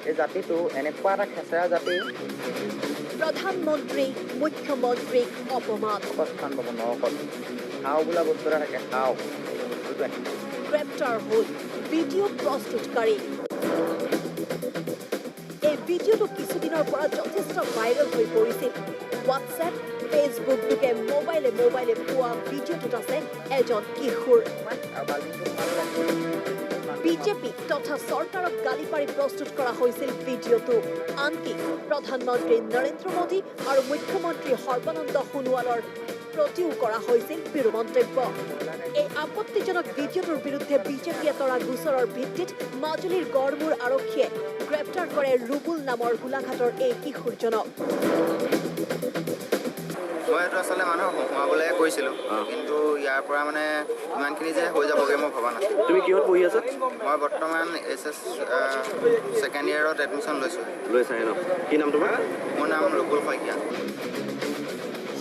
এই জাতিটো এনেকুৱা এটা খেঁচেৰা জাতি প্ৰধানমন্ত্ৰী মুখ্যমন্ত্ৰীক অপমান অৱস্থান পাব নৰকত খাওঁ বোলা বস্তু এটা থাকে খাওঁ গ্ৰেপ্তাৰ হ'ল ভিডিঅ' প্ৰস্তুতকাৰী এই ভিডিঅ'টো কিছুদিনৰ পৰা যথেষ্ট ভাইৰেল হৈ পৰিছিল হোৱাটছএপ ফেচবুক লোকে মোবাইলে পোৱা ভিডিঅ'টোত আছে এজন কিশোৰ বিজেপি তথা চৰকাৰক গালি পাৰি প্ৰস্তুত কৰা হৈছিল ভিডিঅ'টো আনকি প্ৰধানমন্ত্ৰী নৰেন্দ্ৰ মোদী আৰু মুখ্যমন্ত্ৰী সৰ্বানন্দ সোণোৱালৰ প্ৰতিও কৰা হৈছিল বিৰূপ মন্তব্য এই আপত্তিজনক ভিডিঅ'টোৰ বিৰুদ্ধে বিজেপিয়ে তৰা গোচৰৰ ভিত্তিত মাজুলীৰ গড়মূৰ আৰক্ষীয়ে গ্ৰেপ্তাৰ কৰে ৰুবুল নামৰ গোলাঘাটৰ এই কিশোৰজনক মই এইটো আচলতে মানুহক হহুৱাবলৈ কৈছিলোঁ কিন্তু ইয়াৰ পৰা মানে ইমানখিনি যে হৈ যাবগৈ মই ভবা নাছিলোঁ তুমি কিহত পঢ়ি আছা মই বৰ্তমান SS ছেকেণ্ড ইয়েৰত এডমিশ্যন লৈছোঁ লৈছাহে ন কি নাম তোমাৰ মোৰ নাম ৰুবুল শইকীয়া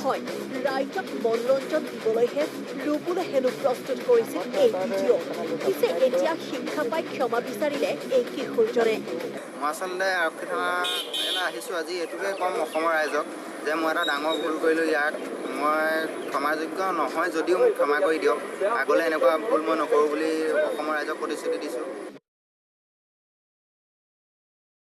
হয় ৰাইজক মনোৰঞ্জন দিবলৈহে ৰুবুলে হেনো প্ৰস্তুত কৰিছিল এই ভিডিঅ' পিছে এতিয়া শিক্ষা পাই ক্ষমা বিচাৰিলে এই কিশোৰজনে মই আচলতে আৰক্ষী থানালৈ আহিছোঁ আজি এইটোকে ক'ম অসমৰ ৰাইজক যে মই এটা ডাঙৰ ভুল কৰিলোঁ ইয়াক মই ক্ষমাযোগ্য নহয় যদিও মোক ক্ষমা কৰি দিয়ক আগলৈ এনেকুৱা ভুল মই নকৰোঁ বুলি অসমৰ ৰাইজক প্ৰতিশ্ৰুতি দিছোঁ